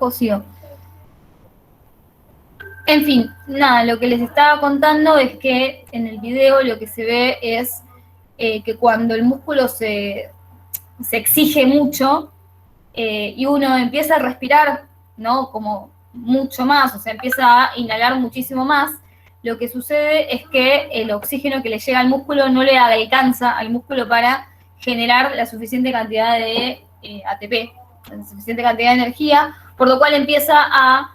cosido. En fin, nada, lo que les estaba contando es que en el video lo que se ve es que cuando el músculo se exige mucho y uno empieza a respirar, ¿no? Como mucho más, o sea, empieza a inhalar muchísimo más, lo que sucede es que el oxígeno que le llega al músculo no le alcanza al músculo para generar la suficiente cantidad de ATP, la suficiente cantidad de energía, por lo cual empieza a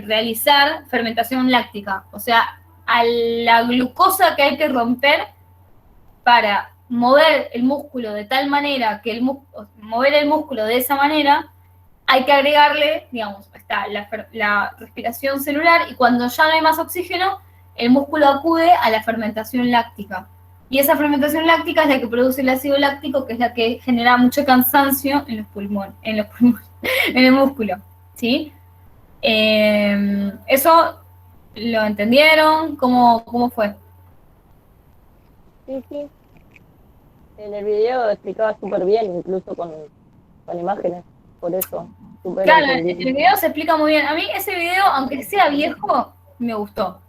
realizar fermentación láctica, o sea, a la glucosa que hay que romper para mover el músculo de tal manera que mover el músculo de esa manera, hay que agregarle, digamos, está la respiración celular y cuando ya no hay más oxígeno, el músculo acude a la fermentación láctica. Y esa fermentación láctica es la que produce el ácido láctico, que es la que genera mucho cansancio en los pulmones, en el músculo, ¿sí? ¿Eso lo entendieron? ¿Cómo fue? Sí, sí. En el video explicaba súper bien, incluso con imágenes. Por eso, súper Claro, en el entendible. video se explica muy bien. A mí ese video, aunque sea viejo, me gustó.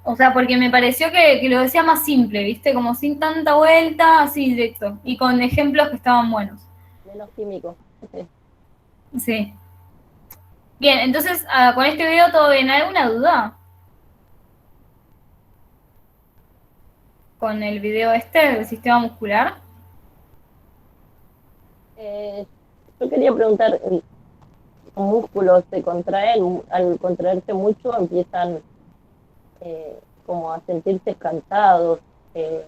O sea, porque me pareció que lo decía más simple, ¿viste? Como sin tanta vuelta, así directo. Y con ejemplos que estaban buenos. Menos químico. Sí. Bien, entonces, con este video todo bien. ¿Alguna duda? Con el video este del sistema muscular. Yo quería preguntar, ¿los músculos se contraen? Al contraerse mucho empiezan como a sentirse cansados. Sí o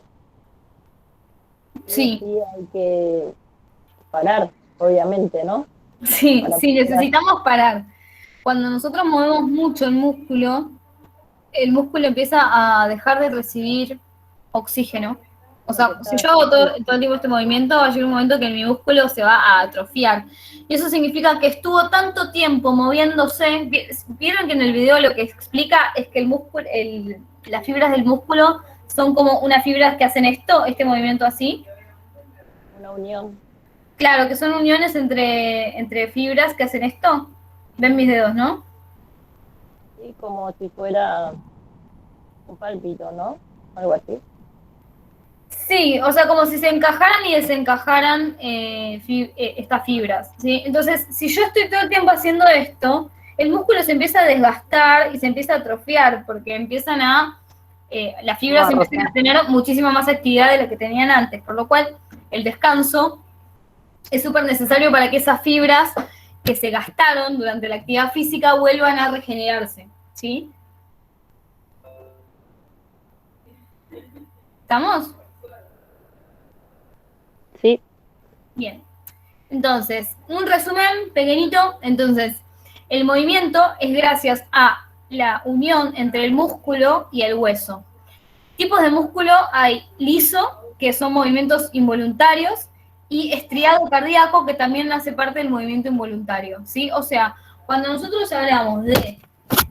Sí, sí hay que parar, obviamente, ¿no? sí, Para sí, poder necesitamos parar. Cuando nosotros movemos mucho el músculo empieza a dejar de recibir oxígeno. O lo que sea, si estaba yo hago todo diciendo. el tiempo este movimiento, va a llegar un momento que mi músculo se va a atrofiar. Y eso significa que estuvo tanto tiempo moviéndose. Vieron que en el video lo que explica es que las fibras del músculo son como unas fibras que hacen este movimiento así. Una unión, Claro, que son uniones entre fibras que hacen esto. Ven mis dedos, ¿no? ¿sí? Como si fuera un pálpito, ¿no? Algo así. Sí, o sea, como si se encajaran y desencajaran estas fibras, ¿sí? Entonces, si yo estoy todo el tiempo haciendo esto, el músculo se empieza a desgastar y se empieza a atrofiar porque las Como fibras a empiezan rozar. a tener muchísima más actividad de la que tenían antes, por lo cual el descanso es súper necesario para que esas fibras que se gastaron durante la actividad física vuelvan a regenerarse, ¿sí? ¿Estamos? Sí, Bien. Entonces, un resumen pequeñito. Entonces, el movimiento es gracias a la unión entre el músculo y el hueso. Tipos de músculo hay liso, que son movimientos involuntarios, y estriado cardíaco, que también hace parte del movimiento involuntario, ¿sí? O sea, cuando nosotros hablamos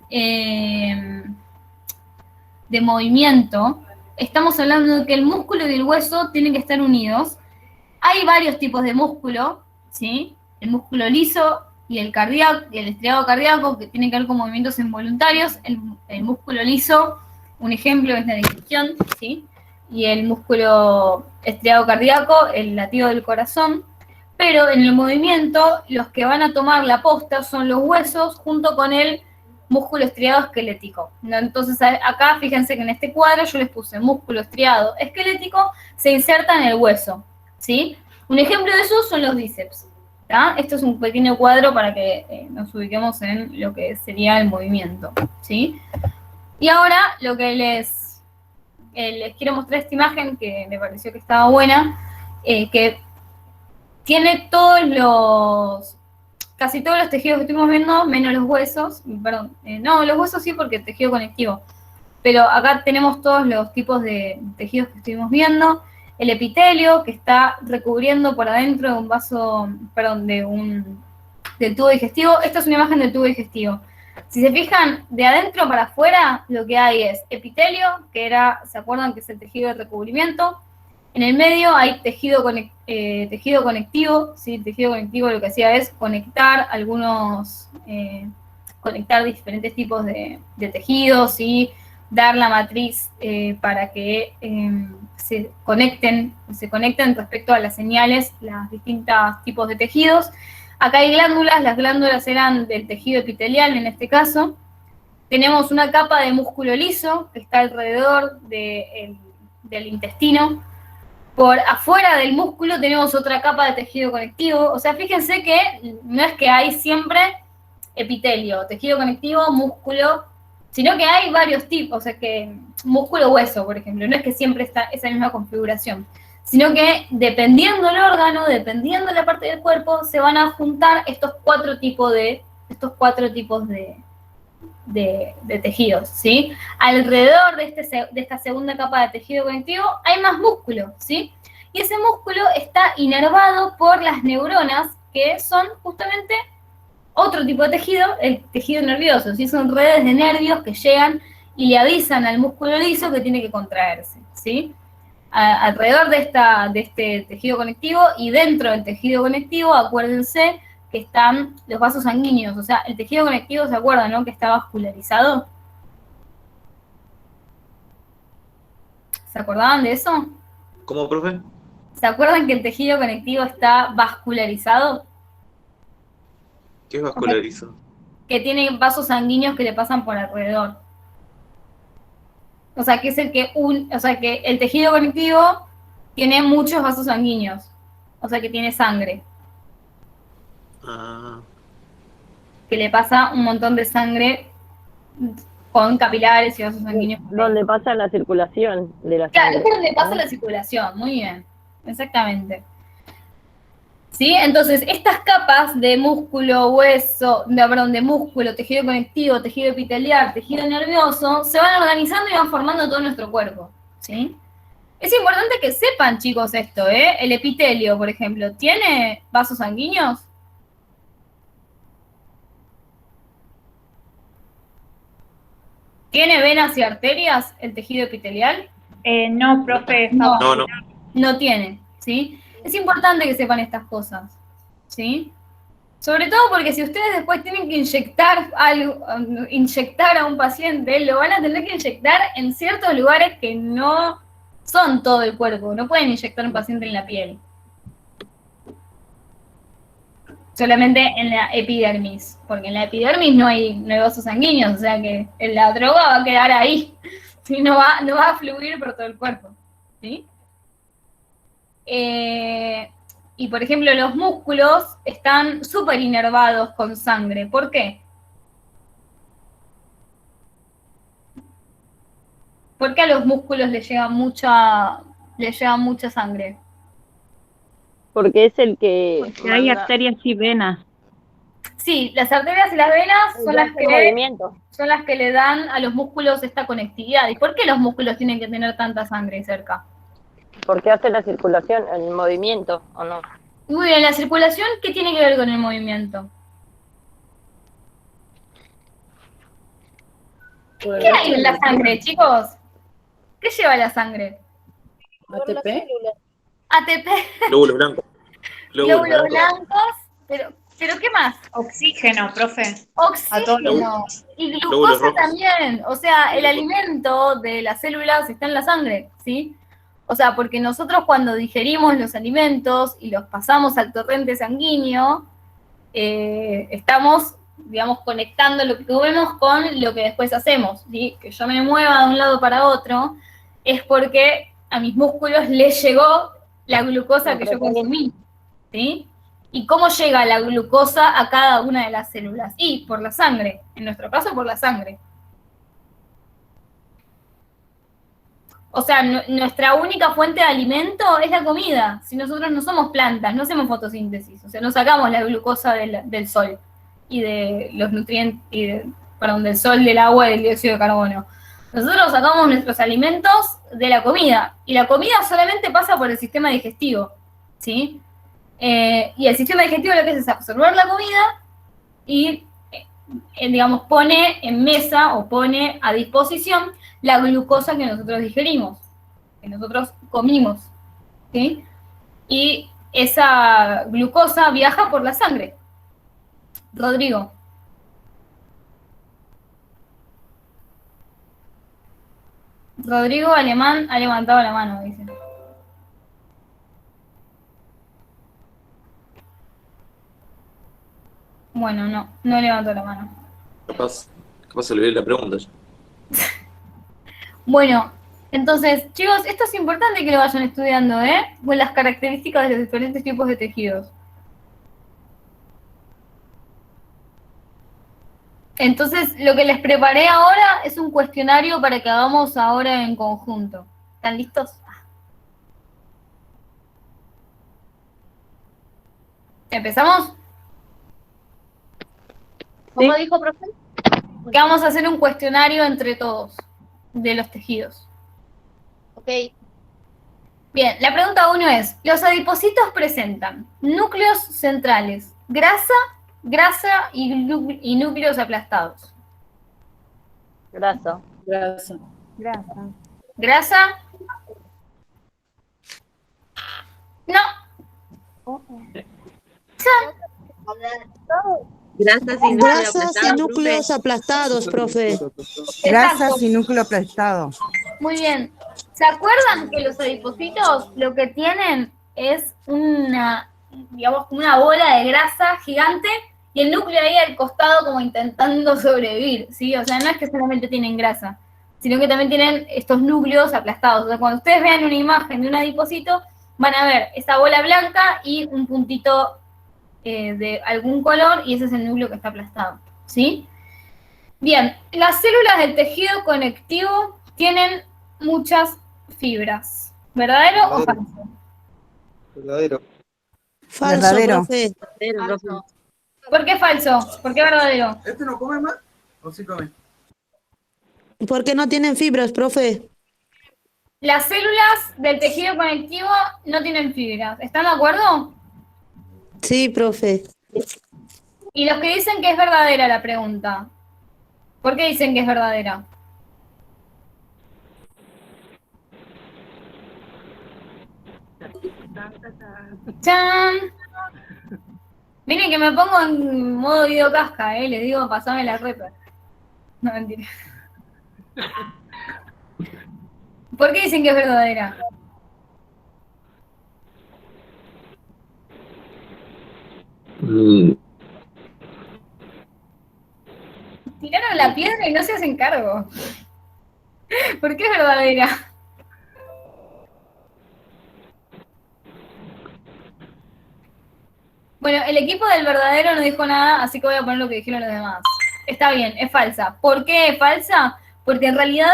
eh, de movimiento, estamos hablando de que el músculo y el hueso tienen que estar unidos. Hay varios tipos de músculo, ¿sí? El músculo liso y el cardíaco, el estriado cardíaco, que tienen que ver con movimientos involuntarios. El músculo liso, un ejemplo es la digestión, ¿sí? Y el músculo estriado cardíaco, el latido del corazón. Pero en el movimiento, los que van a tomar la posta son los huesos junto con el músculo estriado esquelético, ¿no? Entonces acá fíjense que en este cuadro yo les puse músculo estriado esquelético, se inserta en el hueso, ¿sí? Un ejemplo de eso son los bíceps, ¿tá? Esto es un pequeño cuadro para que nos ubiquemos en lo que sería el movimiento, ¿sí? Y ahora lo que les quiero mostrar esta imagen que me pareció que estaba buena, que tiene casi todos los tejidos que estuvimos viendo, menos los huesos, perdón, no, los huesos sí porque es tejido conectivo, pero acá tenemos todos los tipos de tejidos que estuvimos viendo, el epitelio que está recubriendo por adentro de un vaso, perdón, del tubo digestivo. Esta es una imagen del tubo digestivo. Si se fijan, de adentro para afuera, lo que hay es epitelio, ¿se acuerdan que es el tejido de recubrimiento? En el medio hay tejido conectivo, ¿sí? Tejido conectivo lo que hacía es conectar conectar diferentes tipos de tejidos y dar la matriz para que se conecten respecto a las señales, los distintos tipos de tejidos. Acá hay glándulas, las glándulas eran del tejido epitelial en este caso. Tenemos una capa de músculo liso que está alrededor del intestino. Por afuera del músculo tenemos otra capa de tejido conectivo. O sea, fíjense que no es que hay siempre epitelio, tejido conectivo, músculo, sino que hay varios tipos. O sea, que músculo-hueso, por ejemplo, no es que siempre está esa misma configuración, sino que dependiendo del órgano, dependiendo de la parte del cuerpo, se van a juntar estos cuatro tipos de tejidos, ¿sí? Alrededor de esta segunda capa de tejido conectivo hay más músculo, ¿sí? Y ese músculo está inervado por las neuronas, que son justamente otro tipo de tejido, el tejido nervioso, ¿sí? Son redes de nervios que llegan y le avisan al músculo liso que tiene que contraerse, ¿sí? Alrededor de este tejido conectivo y dentro del tejido conectivo, acuérdense que están los vasos sanguíneos. O sea, el tejido conectivo, ¿se acuerdan, no? Que está vascularizado. ¿Se acordaban de eso? ¿Cómo, profe? ¿Se acuerdan que el tejido conectivo está vascularizado? ¿Qué es vascularizo? Que tiene vasos sanguíneos que le pasan por alrededor. O sea, que es que el tejido conectivo tiene muchos vasos sanguíneos. O sea, que tiene sangre. Ah. Que le pasa un montón de sangre con capilares y vasos sanguíneos. Donde pasa la circulación de la Claro, sangre. es por donde pasa la circulación, muy bien, exactamente. ¿Sí? Entonces, estas capas de músculo, hueso, de músculo, tejido conectivo, tejido epitelial, tejido nervioso, se van organizando y van formando todo nuestro cuerpo, ¿sí? Es importante que sepan, chicos, esto, ¿eh? El epitelio, por ejemplo, ¿tiene vasos sanguíneos? ¿Tiene venas y arterias el tejido epitelial? No, profe, No, No. no tiene, ¿sí? Es importante que sepan estas cosas, ¿sí? Sobre todo porque si ustedes después tienen que inyectar a un paciente, lo van a tener que inyectar en ciertos lugares que no son todo el cuerpo. No pueden inyectar a un paciente en la piel. Solamente en la epidermis, porque en la epidermis no hay vasos sanguíneos, o sea que la droga va a quedar ahí, ¿sí? No va a fluir por todo el cuerpo, ¿sí? Y por ejemplo, los músculos están súper inervados con sangre. ¿Por qué? ¿Por qué a los músculos les llega mucha sangre? Porque es el que porque hay arterias y venas. Sí, las arterias y las venas movimiento. son las que le dan a los músculos esta conectividad. ¿Y por qué los músculos tienen que tener tanta sangre cerca? Porque hace la circulación, el movimiento, ¿o no? Muy bien, la circulación, ¿qué tiene que ver con el movimiento? ¿Qué hay en la sangre, chicos? ¿Qué lleva la sangre? ATP. ATP, Glóbulos blancos. glóbulos blancos, pero ¿qué más? Oxígeno, profe. A todos los Oxígeno y glóbulos glucosa rojos. también. O sea, el alimento de las células está en la sangre, ¿sí? O sea, porque nosotros cuando digerimos los alimentos y los pasamos al torrente sanguíneo, estamos, digamos, conectando lo que comemos con lo que después hacemos, ¿sí? Que yo me mueva de un lado para otro es porque a mis músculos les llegó la glucosa que yo consumí, ¿sí? ¿Y cómo llega la glucosa a cada una de las células? Y por la sangre, en nuestro caso por la sangre. O sea, nuestra única fuente de alimento es la comida. Si nosotros no somos plantas, no hacemos fotosíntesis, o sea, no sacamos la glucosa del sol y de los nutrientes, del sol, del agua y del dióxido de carbono. Nosotros sacamos nuestros alimentos de la comida, y la comida solamente pasa por el sistema digestivo, ¿sí? Y el sistema digestivo lo que hace es absorber la comida y, digamos, pone en mesa o pone a disposición la glucosa que nosotros digerimos, que nosotros comimos, ¿sí? Y esa glucosa viaja por la sangre. Rodrigo. Rodrigo Alemán ha levantado la mano, dice. Bueno, no levantó la mano. Capaz se olvidó la pregunta ya. Bueno, entonces, chicos, esto es importante que lo vayan estudiando, con las características de los diferentes tipos de tejidos. Entonces, lo que les preparé ahora es un cuestionario para que hagamos ahora en conjunto. ¿Están listos? ¿Empezamos? ¿Cómo dijo, profe? Que vamos a hacer un cuestionario entre todos de los tejidos. Ok. Bien, la pregunta 1 es, los adipocitos presentan núcleos centrales, grasa y núcleos aplastados. Grasa. Grasa. ¿Grasa? No. Grasas y núcleos aplastados, profe. Grasas y núcleo aplastado. Muy bien. ¿Se acuerdan que los adipocitos lo que tienen es una bola de grasa gigante y el núcleo ahí al costado como intentando sobrevivir, ¿sí? O sea, no es que solamente tienen grasa, sino que también tienen estos núcleos aplastados. O sea, cuando ustedes vean una imagen de un adipocito, van a ver esa bola blanca y un puntito de algún color, y ese es el núcleo que está aplastado, ¿sí? Bien, las células del tejido conectivo tienen muchas fibras. ¿Verdadero o falso? Verdadero. Falso, Verdadero. profe. ¿Por qué falso? ¿Por qué verdadero? ¿Este no come más? ¿O sí come? ¿Por qué no tienen fibras, profe? Las células del tejido conectivo no tienen fibras. ¿Están de acuerdo? Sí, profe. Y los que dicen que es verdadera la pregunta, ¿por qué dicen que es verdadera? ¡Chan! Miren que me pongo en modo videocasca, les digo, pasame la repa. No, mentira. ¿Por qué dicen que es verdadera? Tiraron la piedra y no se hacen cargo. ¿Por qué es verdadera? Bueno, el equipo del verdadero no dijo nada, así que voy a poner lo que dijeron los demás. Está bien, es falsa. ¿Por qué es falsa? Porque en realidad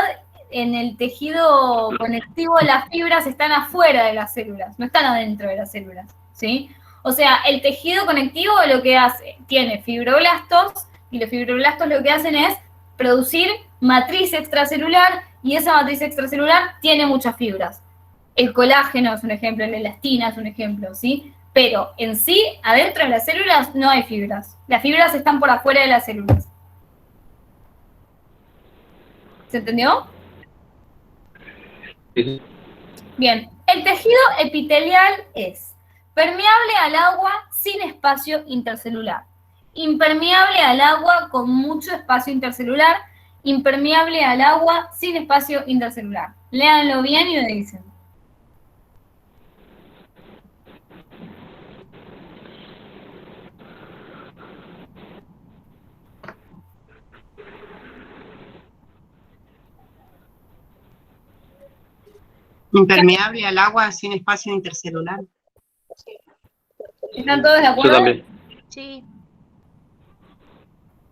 en el tejido conectivo las fibras están afuera de las células, no están adentro de las células, ¿sí? O sea, el tejido conectivo lo que hace, tiene fibroblastos, y los fibroblastos lo que hacen es producir matriz extracelular, y esa matriz extracelular tiene muchas fibras. El colágeno es un ejemplo, la elastina es un ejemplo, ¿sí? Pero en sí, adentro de las células no hay fibras. Las fibras están por afuera de las células. ¿Se entendió? Sí. Bien, el tejido epitelial es permeable al agua sin espacio intercelular, impermeable al agua con mucho espacio intercelular, impermeable al agua sin espacio intercelular. Léanlo bien y me dicen. Impermeable al agua sin espacio intercelular. ¿Están todos de acuerdo? Yo también. Sí.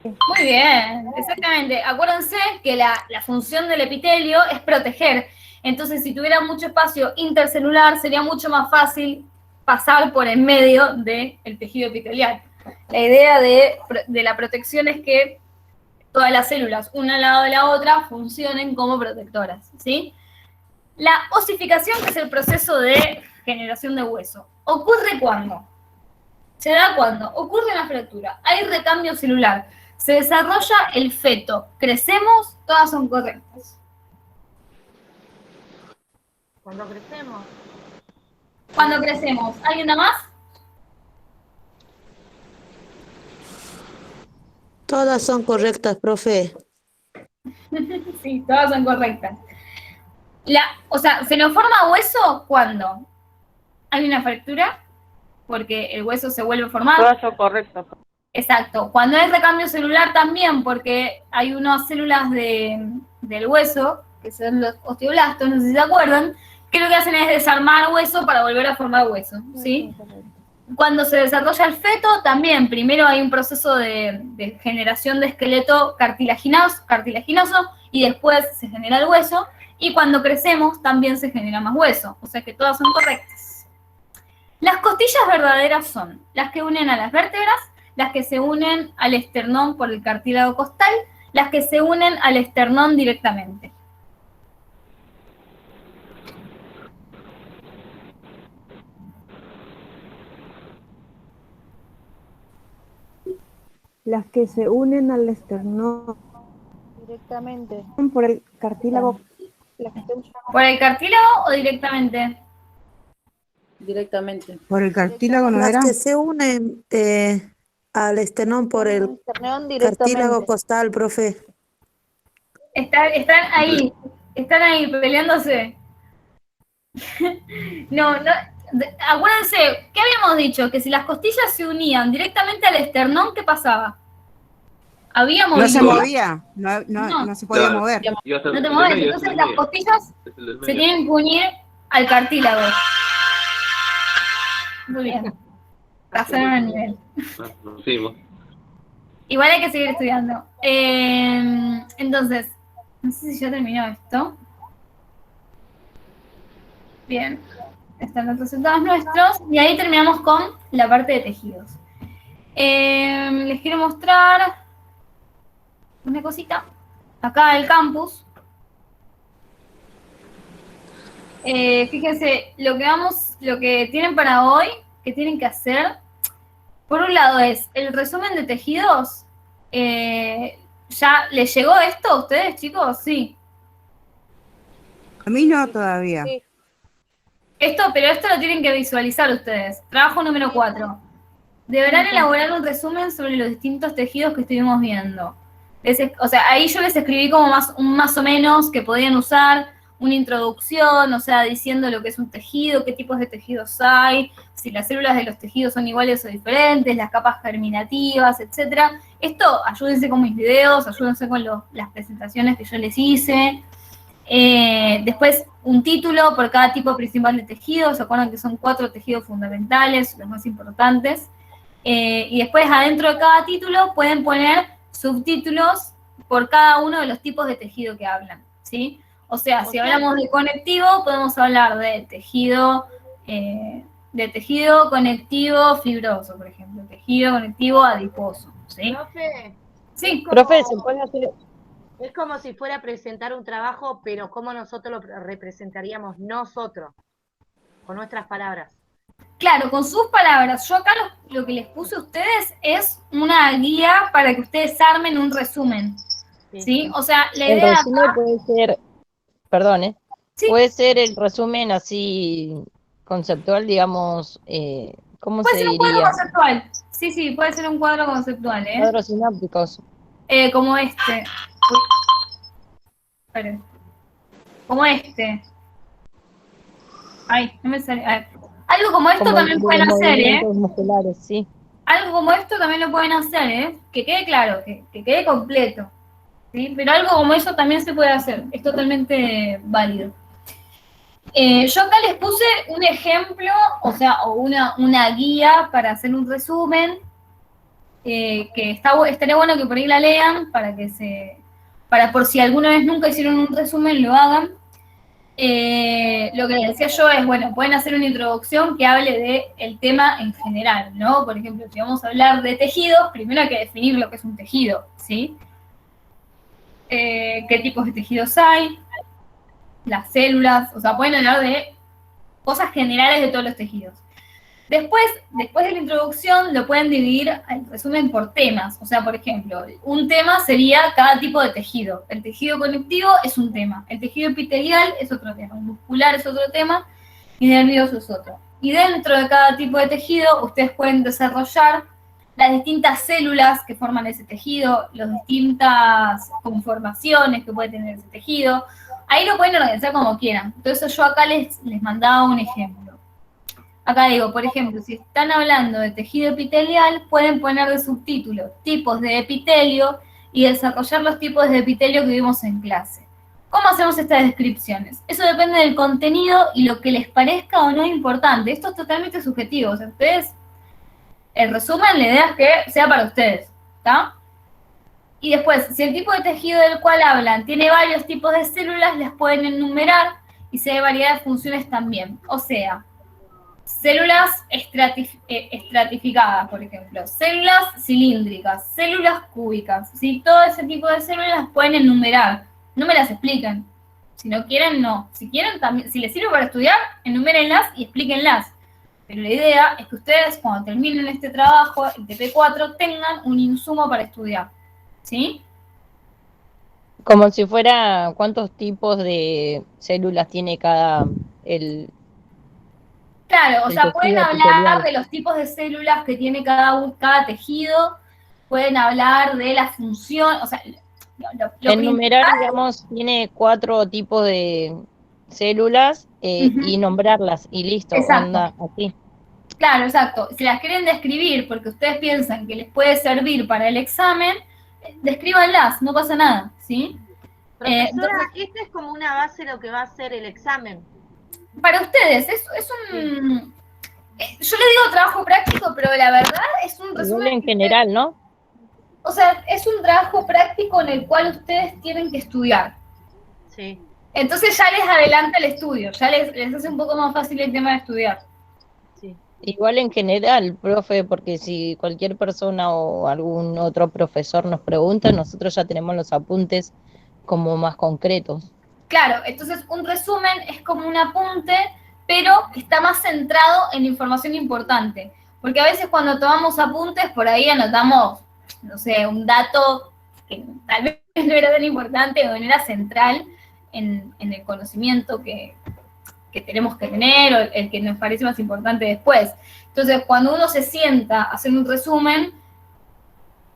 Muy bien, exactamente. Acuérdense que la función del epitelio es proteger. Entonces, si tuviera mucho espacio intercelular, sería mucho más fácil pasar por en medio del tejido epitelial. La idea de la protección es que todas las células, una al lado de la otra, funcionen como protectoras, ¿sí? La osificación, que es el proceso de generación de hueso, ¿ocurre cuándo? ¿Se da cuándo? Ocurre una fractura, hay recambio celular, se desarrolla el feto, crecemos, todas son correctas. Cuando crecemos. Cuando crecemos. ¿Alguien da más? Todas son correctas, profe. Sí, todas son correctas. O sea, ¿se nos forma hueso cuando hay una fractura? Porque el hueso se vuelve a formar. Todas son correctas. Exacto. Cuando hay recambio celular también, porque hay unas células del hueso, que son los osteoblastos, no sé si se acuerdan, que lo que hacen es desarmar hueso para volver a formar hueso, ¿sí? Cuando se desarrolla el feto, también primero hay un proceso de generación de esqueleto cartilaginoso y después se genera el hueso, y cuando crecemos también se genera más hueso, o sea que todas son correctas. Las costillas verdaderas son las que unen a las vértebras, las que se unen al esternón por el cartílago costal, las que se unen al esternón directamente. Las que se unen al esternón Directamente. por el cartílago. ¿Por el cartílago o directamente? Directamente. Por el cartílago no Las era. que se unen al esternón por el cartílago costal, profe. Están ahí peleándose. No, acuérdense, ¿qué habíamos dicho? Que si las costillas se unían directamente al esternón, ¿qué pasaba? Había No se movimiento. movía, no se podía Claro. mover. Iba a ser No te el mueves, medio, entonces es el las medio. costillas Es el del se medio. tienen que unir al cartílago. Muy bien. Pasaron el nivel. Nos fuimos. Igual hay que seguir estudiando. Entonces, no sé si ya terminó esto. Bien. Están los resultados nuestros. Y ahí terminamos con la parte de tejidos. Les quiero mostrar una cosita. Acá el campus. Fíjense, lo que tienen para hoy, que tienen que hacer, por un lado es el resumen de tejidos. ¿Ya les llegó esto a ustedes, chicos? Sí. A mí no todavía. Sí. Pero esto lo tienen que visualizar ustedes. Trabajo número 4. Deberán elaborar un resumen sobre los distintos tejidos que estuvimos viendo. O sea, ahí yo les escribí como más o menos que podían usar, una introducción, o sea, diciendo lo que es un tejido, qué tipos de tejidos hay, si las células de los tejidos son iguales o diferentes, las capas germinativas, etc. Esto, ayúdense con mis videos, ayúdense con las presentaciones que yo les hice. Después, un título por cada tipo principal de tejido. ¿Se acuerdan que son 4 tejidos fundamentales, los más importantes? Y después, adentro de cada título, pueden poner subtítulos por cada uno de los tipos de tejido que hablan, ¿sí? O sea, si hablamos de conectivo, podemos hablar de tejido conectivo fibroso, por ejemplo, tejido conectivo adiposo, ¿sí? Profe, Sí. Profe, ¿se puede hacer? es como si fuera a presentar un trabajo, pero ¿cómo nosotros lo representaríamos nosotros? Con nuestras palabras. Claro, con sus palabras. Yo acá lo que les puse a ustedes es una guía para que ustedes armen un resumen, ¿sí? O sea, la El idea resumen acá... puede ser, perdón, Sí. puede ser el resumen así conceptual, digamos, ¿cómo Puede se ser un cuadro diría? conceptual. Sí, puede ser un cuadro conceptual, ¿eh? Cuadros sinápticos. Como este. Uy. Esperen. Como este. Ay, no me sale. A ver. Algo como esto Como también los pueden hacer, ¿eh? movimientos musculares, sí. Algo como esto también lo pueden hacer, ¿eh? Que quede claro, que quede completo, ¿sí? Pero algo como eso también se puede hacer. Es totalmente válido. Yo acá les puse un ejemplo, o sea, o una guía para hacer un resumen, que estaría bueno que por ahí la lean, para por si alguna vez nunca hicieron un resumen, lo hagan. Lo que les decía yo es, bueno, pueden hacer una introducción que hable del tema en general, ¿no? Por ejemplo, si vamos a hablar de tejidos, primero hay que definir lo que es un tejido, ¿sí? ¿Qué tipos de tejidos hay? Las células, o sea, pueden hablar de cosas generales de todos los tejidos. Después de la introducción, lo pueden dividir el resumen por temas. O sea, por ejemplo, un tema sería cada tipo de tejido. El tejido conectivo es un tema, el tejido epitelial es otro tema, el muscular es otro tema y nervioso es otro. Y dentro de cada tipo de tejido, ustedes pueden desarrollar las distintas células que forman ese tejido, las distintas conformaciones que puede tener ese tejido. Ahí lo pueden organizar como quieran. Entonces yo acá les mandaba un ejemplo. Acá digo, por ejemplo, si están hablando de tejido epitelial, pueden poner de subtítulo tipos de epitelio y desarrollar los tipos de epitelio que vimos en clase. ¿Cómo hacemos estas descripciones? Eso depende del contenido y lo que les parezca o no importante. Esto es totalmente subjetivo. O sea, ustedes, el resumen, la idea es que sea para ustedes, ¿está? Y después, si el tipo de tejido del cual hablan tiene varios tipos de células, las pueden enumerar y si hay variedad de funciones también. O sea, células estratificadas, por ejemplo, células cilíndricas, células cúbicas, ¿sí? Todo ese tipo de células las pueden enumerar. No me las explican. Si no quieren, no. Si quieren, también, si les sirve para estudiar, enumérenlas y explíquenlas. Pero la idea es que ustedes, cuando terminen este trabajo, el TP4, tengan un insumo para estudiar. ¿Sí? Como si fuera, ¿cuántos tipos de células tiene cada Claro, o el sea, pueden tejido hablar epitelial? de los tipos de células que tiene cada tejido, pueden hablar de la función, o sea, lo Enumerar, principal, digamos, tiene 4 tipos de células y nombrarlas y listo, exacto. onda así. Claro, exacto. Si las quieren describir porque ustedes piensan que les puede servir para el examen, descríbanlas, no pasa nada, ¿sí? Profesora, Entonces, esta es como una base de lo que va a ser el examen. para ustedes, es un... Yo le digo trabajo práctico, pero la verdad es un Igual resumen... en general, ¿no? O sea, es un trabajo práctico en el cual ustedes tienen que estudiar. Sí. Entonces ya les adelanta el estudio, ya les hace un poco más fácil el tema de estudiar. Sí. Igual en general, profe, porque si cualquier persona o algún otro profesor nos pregunta, nosotros ya tenemos los apuntes como más concretos. Claro, entonces un resumen es como un apunte, pero está más centrado en información importante. Porque a veces cuando tomamos apuntes, por ahí anotamos, no sé, un dato que tal vez no era tan importante o no era central en el conocimiento que tenemos que tener o el que nos parece más importante después. Entonces, cuando uno se sienta a hacer un resumen,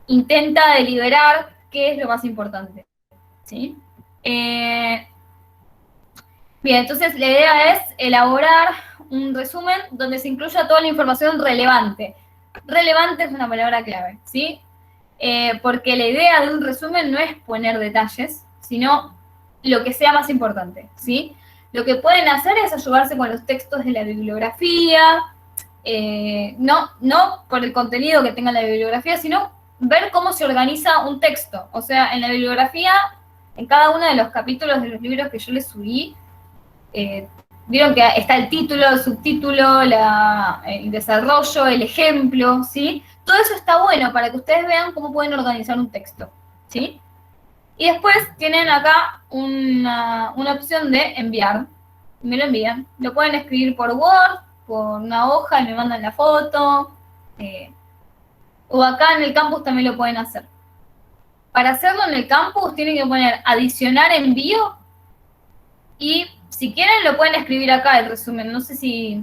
intenta deliberar qué es lo más importante, ¿sí? Bien, entonces la idea es elaborar un resumen donde se incluya toda la información relevante. Relevante es una palabra clave, ¿sí? Porque la idea de un resumen no es poner detalles, sino lo que sea más importante, ¿sí? Lo que pueden hacer es ayudarse con los textos de la bibliografía, no por el contenido que tenga la bibliografía, sino ver cómo se organiza un texto. O sea, en la bibliografía, en cada uno de los capítulos de los libros que yo les subí, vieron que está el título, el subtítulo, el desarrollo, el ejemplo, ¿sí? Todo eso está bueno para que ustedes vean cómo pueden organizar un texto, ¿sí? Y después tienen acá una opción de enviar. Me lo envían. Lo pueden escribir por Word, por una hoja y me mandan la foto. O acá en el campus también lo pueden hacer. Para hacerlo en el campus tienen que poner adicionar envío y si quieren lo pueden escribir acá el resumen. No sé si...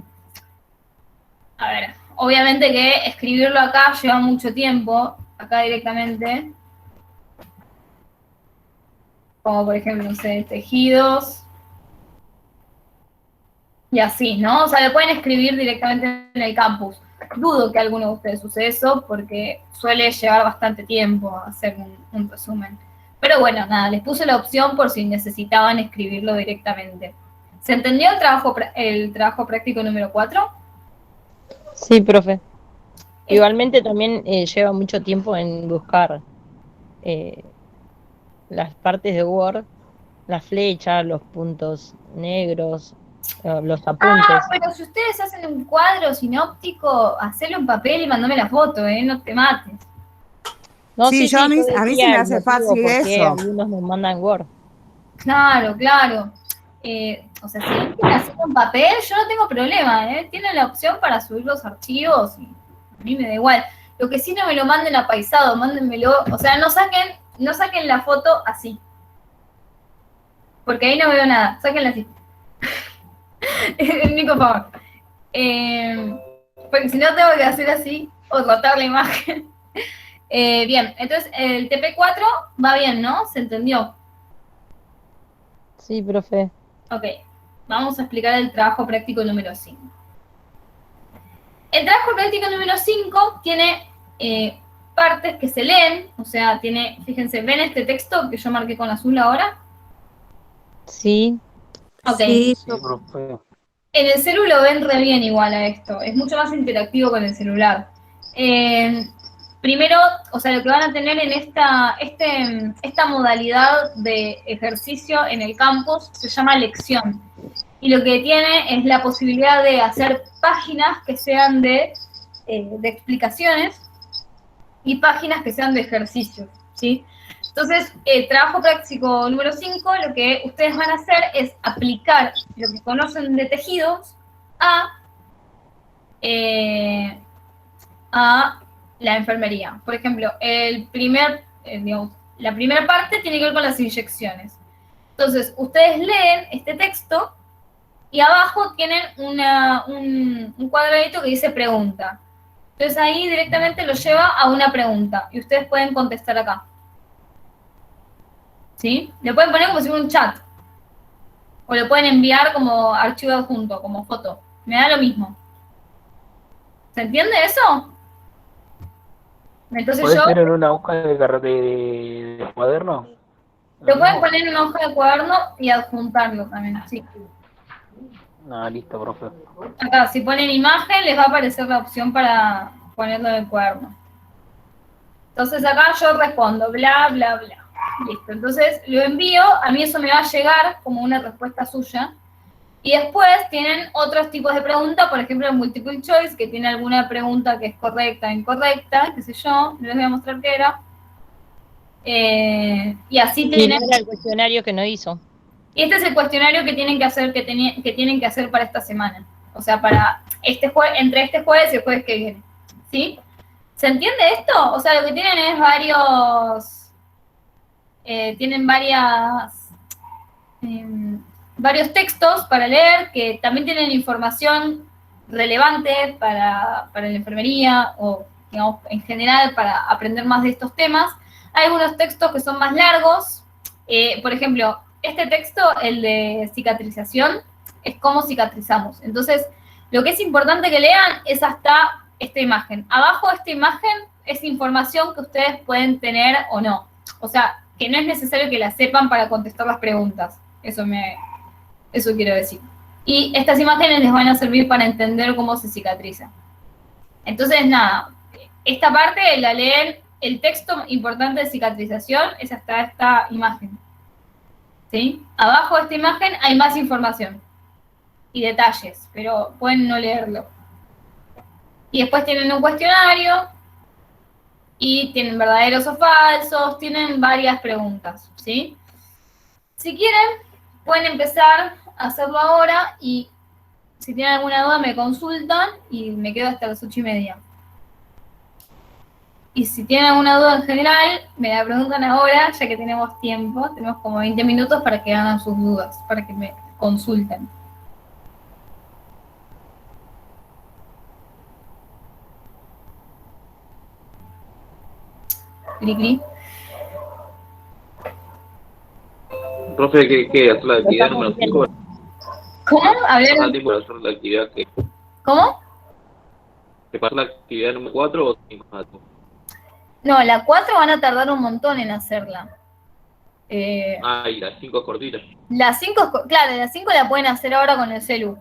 A ver, obviamente que escribirlo acá lleva mucho tiempo, acá directamente. Como por ejemplo, no sé, tejidos. Y así, ¿no? O sea, lo pueden escribir directamente en el campus. Dudo que alguno de ustedes use eso porque suele llevar bastante tiempo hacer un resumen. Pero bueno, nada, les puse la opción por si necesitaban escribirlo directamente. ¿Se entendió el trabajo práctico número 4? Sí, profe. Igualmente también lleva mucho tiempo en buscar las partes de Word, las flechas, los puntos negros, los apuntes. Ah, pero si ustedes hacen un cuadro sinóptico, hacelo en papel y mandame la foto, no te mates. No, Sí, a mí se me hace fácil eso. Algunos nos mandan Word. Claro, claro. O sea, si quieren hacer un papel, yo no tengo problema, Tienen la opción para subir los archivos y a mí me da igual. Lo que sí no me lo manden apaisado, mándenmelo, o sea, no saquen la foto así. Porque ahí no veo nada, sáquenla así. Es el único favor. Porque si no tengo que hacer así, o rotar la imagen. Bien, entonces el TP4 va bien, ¿no? ¿Se entendió? Sí, profe. Ok, vamos a explicar el trabajo práctico número 5. El trabajo práctico número 5 tiene partes que se leen, o sea, tiene, fíjense, ¿ven este texto que yo marqué con azul ahora? Sí. Ok. Sí, profe. En el celu lo ven re bien igual a esto, es mucho más interactivo con el celular. Primero, o sea, lo que van a tener en esta modalidad de ejercicio en el campus se llama lección. Y lo que tiene es la posibilidad de hacer páginas que sean de explicaciones y páginas que sean de ejercicios, ¿sí? Entonces, el trabajo práctico número 5, lo que ustedes van a hacer es aplicar lo que conocen de tejidos a la enfermería. Por ejemplo, la primera parte tiene que ver con las inyecciones. Entonces, ustedes leen este texto y abajo tienen un cuadradito que dice pregunta. Entonces ahí directamente lo lleva a una pregunta y ustedes pueden contestar acá. ¿Sí? Lo pueden poner como si fuera un chat. O lo pueden enviar como archivo adjunto, como foto. Me da lo mismo. ¿Se entiende eso? Entonces ¿Puede yo... ser en una hoja de cuaderno? Lo pueden poner en una hoja de cuaderno y adjuntarlo también, sí. Ah, listo, profe. Acá, si ponen imagen, les va a aparecer la opción para ponerlo en el cuaderno. Entonces acá yo respondo, bla, bla, bla. Listo, entonces lo envío, a mí eso me va a llegar como una respuesta suya. Y después tienen otros tipos de preguntas, por ejemplo el multiple choice, que tiene alguna pregunta que es correcta, incorrecta, qué sé yo, les voy a mostrar qué era. Y así tienen... Y era el cuestionario que no hizo. Y este es el cuestionario que tienen que hacer, que tienen que hacer para esta semana. O sea, para entre este jueves y el jueves que viene. ¿Sí? ¿Se entiende esto? O sea, lo que tienen es varios textos para leer que también tienen información relevante para la enfermería o, digamos, en general para aprender más de estos temas. Hay algunos textos que son más largos. Por ejemplo, este texto, el de cicatrización, es cómo cicatrizamos. Entonces, lo que es importante que lean es hasta esta imagen. Abajo de esta imagen es información que ustedes pueden tener o no. O sea, que no es necesario que la sepan para contestar las preguntas. Eso quiero decir. Y estas imágenes les van a servir para entender cómo se cicatriza. Entonces, nada, esta parte la leen, el texto importante de cicatrización es hasta esta imagen. ¿Sí? Abajo de esta imagen hay más información y detalles, pero pueden no leerlo. Y después tienen un cuestionario y tienen verdaderos o falsos, tienen varias preguntas, ¿sí? Si quieren, pueden empezar a hacerlo ahora y si tienen alguna duda me consultan y me quedo hasta las 8:30. Y si tienen alguna duda en general, me la preguntan ahora, ya que tenemos tiempo. Tenemos como 20 minutos para que hagan sus dudas, para que me consulten. Cri, cri. Profe, ¿qué hacer la actividad número 5? ¿Cómo? ¿Pasa el tiempo de hacer la actividad que... ¿Cómo? ¿Te pasa la actividad número 4 o 5? No, la 4 van a tardar un montón en hacerla. Y la 5 es cortita. La 5, claro, la 5 la pueden hacer ahora con el celu.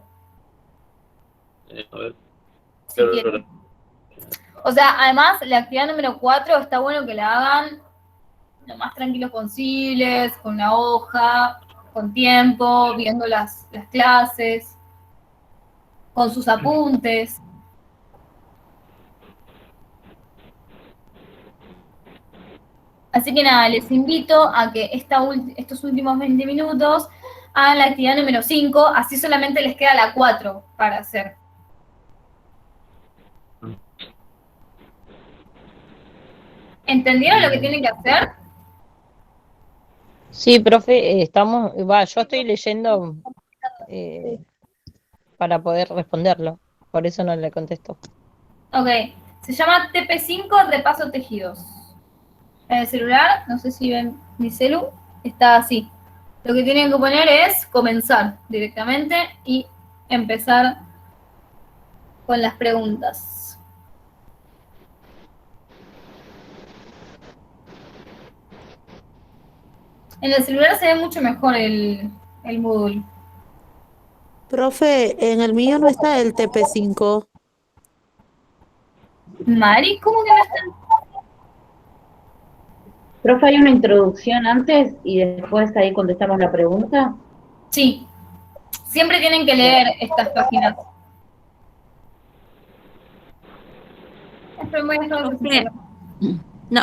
A ver. Si quieren. O sea, además, la actividad número 4 está bueno que la hagan lo más tranquilos posibles, con una hoja, con tiempo, viendo las clases, con sus apuntes. Así que nada, les invito a que estos últimos 20 minutos hagan la actividad número 5, así solamente les queda la 4 para hacer. ¿Entendieron lo que tienen que hacer? Sí, profe, yo estoy leyendo para poder responderlo. Por eso no le contesto. Ok, se llama TP5 Repaso Tejidos. En el celular, no sé si ven mi celu, está así. Lo que tienen que poner es comenzar directamente y empezar con las preguntas. En el celular se ve mucho mejor el Moodle. Profe, en el mío no está el TP5. Mari, ¿cómo que no está? Profe, ¿hay una introducción antes y después ahí contestamos la pregunta? Sí, siempre tienen que leer estas páginas. No,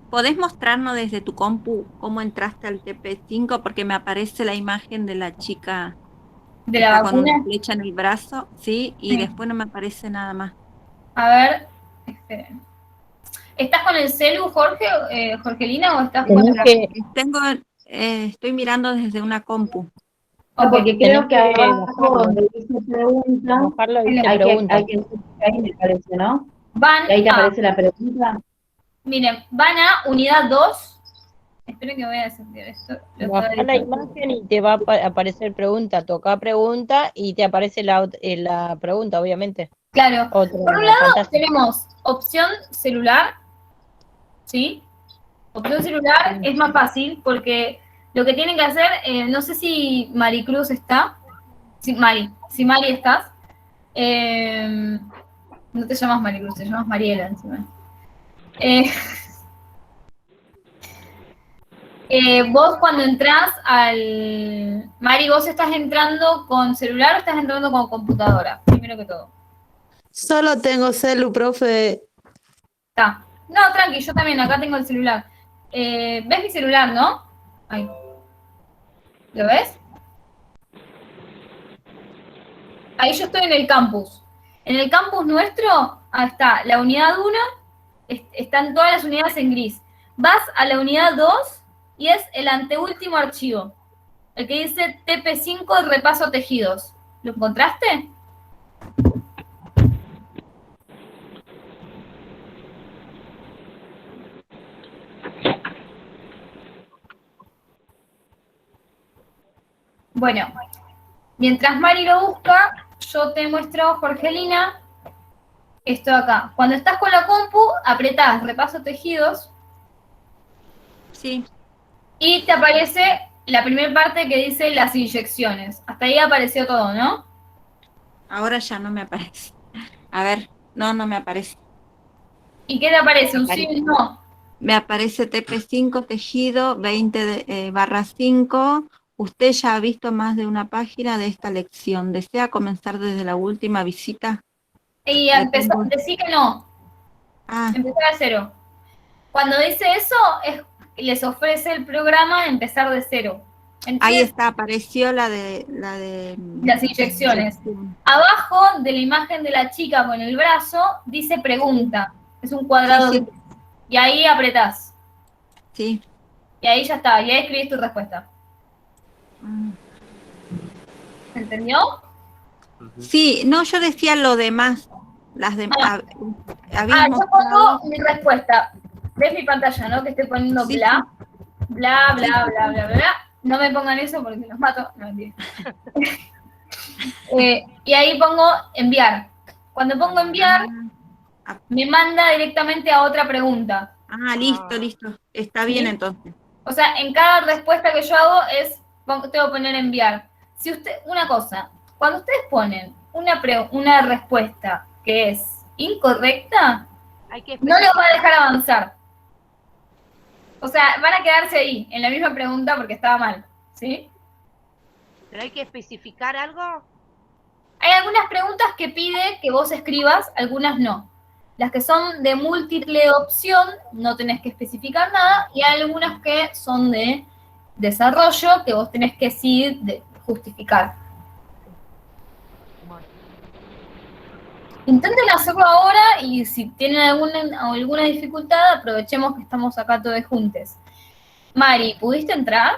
¿podés mostrarnos desde tu compu cómo entraste al TP5? Porque me aparece la imagen de la chica ¿De que la está con vacuna? una flecha en el brazo, sí, y Sí. después no me aparece nada más. A ver, esperen. ¿Estás con el celu, Jorge, Jorgelina, o estás con la... Estoy mirando desde una compu. No, porque creo que abajo bajarlo. donde dice pregunta, Bajarlo dice hay pregunta. que ahí me parece, ¿no? Van Y ahí te a, aparece la pregunta. miren, van a unidad 2. Esperen que voy a desactivar esto. Baja la imagen y te va a aparecer pregunta. Toca pregunta y te aparece la pregunta, obviamente. Claro. Otra Por un lado pantalla. tenemos opción celular, ¿sí? Opción celular es más fácil porque lo que tienen que hacer, no sé si Maricruz está, si Mari estás, no te llamas Maricruz, te llamas Mariela encima. Vos cuando entras al... Mari, ¿vos estás entrando con celular o estás entrando con computadora? Primero que todo. Solo tengo celu, profe. Está. No, tranqui, yo también, acá tengo el celular. ¿Ves mi celular, no? Ahí. ¿Lo ves? Ahí yo estoy en el campus. En el campus nuestro, está la unidad 1, están todas las unidades en gris. Vas a la unidad 2 y es el anteúltimo archivo. El que dice TP5 Repaso Tejidos. ¿Lo encontraste? Bueno, mientras Mari lo busca, yo te muestro, Jorgelina, esto de acá. Cuando estás con la compu, apretás Repaso Tejidos. Sí. Y te aparece la primera parte que dice las inyecciones. Hasta ahí apareció todo, ¿no? Ahora ya no me aparece. A ver, no me aparece. ¿Y qué te aparece? ¿Un sí o un no? Me aparece TP5 tejido 20/5. Usted ya ha visto más de una página de esta lección. ¿Desea comenzar desde la última visita? Y empezó, decí que no. Empezar de cero. Cuando dice eso, les ofrece el programa empezar de cero. Entonces, ahí está, apareció la de las inyecciones. Abajo de la imagen de la chica con el brazo dice pregunta. Es un cuadrado. Sí. Y ahí apretás. Sí. Y ahí ya está. Y ahí escribís tu respuesta. ¿Entendió? Sí, no, yo decía lo demás. Las demás. Yo pongo mi respuesta. ¿Ves mi pantalla, no? Que estoy poniendo bla, bla, bla, bla, bla, bla. No me pongan eso porque los mato. No, mentira. Y ahí pongo enviar. Cuando pongo enviar, me manda directamente a otra pregunta. Listo. Está bien entonces. O sea, en cada respuesta que yo hago tengo que poner enviar. Si una cosa, cuando ustedes ponen una respuesta que es incorrecta, no les va a dejar avanzar. O sea, van a quedarse ahí, en la misma pregunta porque estaba mal, ¿sí? ¿Pero hay que especificar algo? Hay algunas preguntas que pide que vos escribas, algunas no. Las que son de múltiple opción, no tenés que especificar nada, y hay algunas que son de desarrollo, que vos tenés que sí justificar. Intenten hacerlo ahora y si tienen alguna dificultad, aprovechemos que estamos acá todos juntos. Mari, ¿pudiste entrar?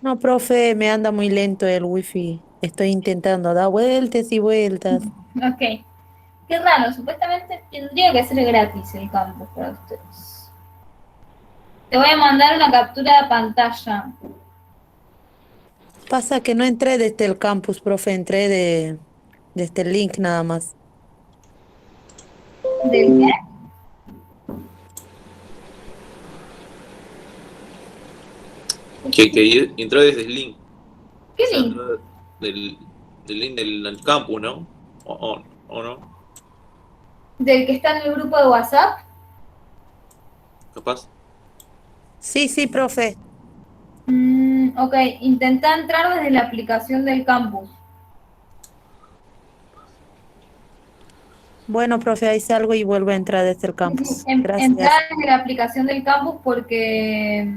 No, profe, me anda muy lento el wifi. Estoy intentando dar vueltas y vueltas. Ok. Qué raro, supuestamente tendría que ser gratis el campus para ustedes. Te voy a mandar una captura de pantalla. Pasa que no entré desde el campus, profe, entré desde el link nada más. ¿Del qué? Que entró desde el link. ¿Qué O sea, link? entró del link del campus, ¿no? ¿O no? ¿Del que está en el grupo de WhatsApp? Capaz. Sí, sí, profe. Ok, intenta entrar desde la aplicación del campus. Bueno, profe, ahí salgo y vuelvo a entrar desde el campus. Gracias. Entrar desde la aplicación del campus porque...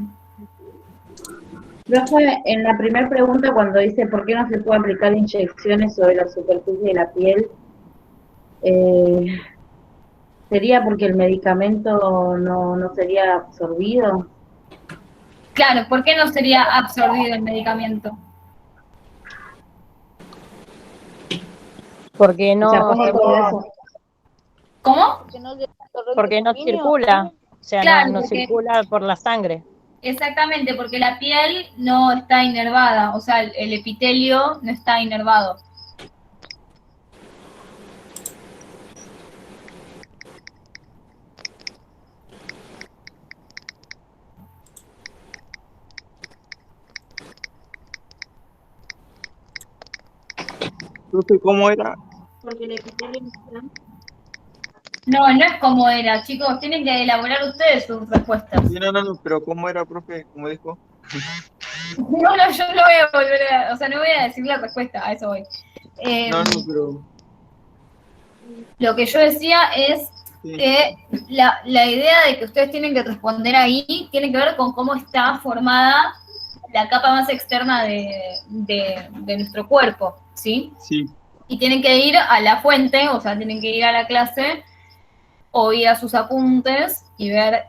Profe, en la primera pregunta cuando dice por qué no se puede aplicar inyecciones sobre la superficie de la piel, ¿sería porque el medicamento no sería absorbido? Claro, ¿por qué no sería absorbido el medicamento? Porque no, O sea, ¿cómo todo eso? ¿Cómo? porque no circula, o sea, Claro, no porque- circula por la sangre. Exactamente, porque la piel no está inervada, o sea, el epitelio no está inervado. Profe, ¿cómo era? Porque el epitelio No, no es como era, chicos, tienen que elaborar ustedes sus respuestas. Sí, no, pero ¿cómo era, profe? ¿Cómo dijo? No, yo no voy a volver a, o sea, no voy a decir la respuesta, a eso voy. Pero... Lo que yo decía es Sí. que la idea de que ustedes tienen que responder ahí tiene que ver con cómo está formada la capa más externa de nuestro cuerpo, ¿sí? Sí. Y tienen que ir a la fuente, o sea, tienen que ir a la clase o ir a sus apuntes y ver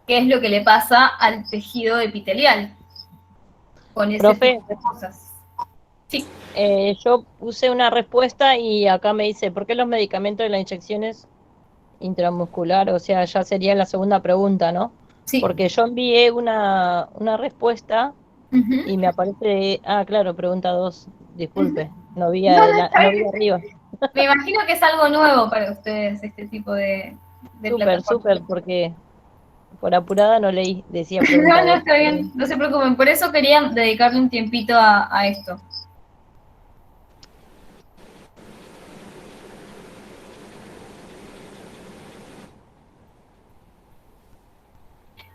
qué es lo que le pasa al tejido epitelial con ese Profe. tipo de cosas. Sí. Yo puse una respuesta y acá me dice, ¿por qué los medicamentos de las inyecciones intramuscular? O sea, ya sería la segunda pregunta, ¿no? Sí. Porque yo envié una respuesta y me aparece, claro, pregunta 2, disculpe, no vi, no vi arriba. Me imagino que es algo nuevo para ustedes este tipo de Súper, súper, porque por apurada no leí, decía No, pregunta no, 2. está bien, no se preocupen, por eso quería dedicarle un tiempito a esto.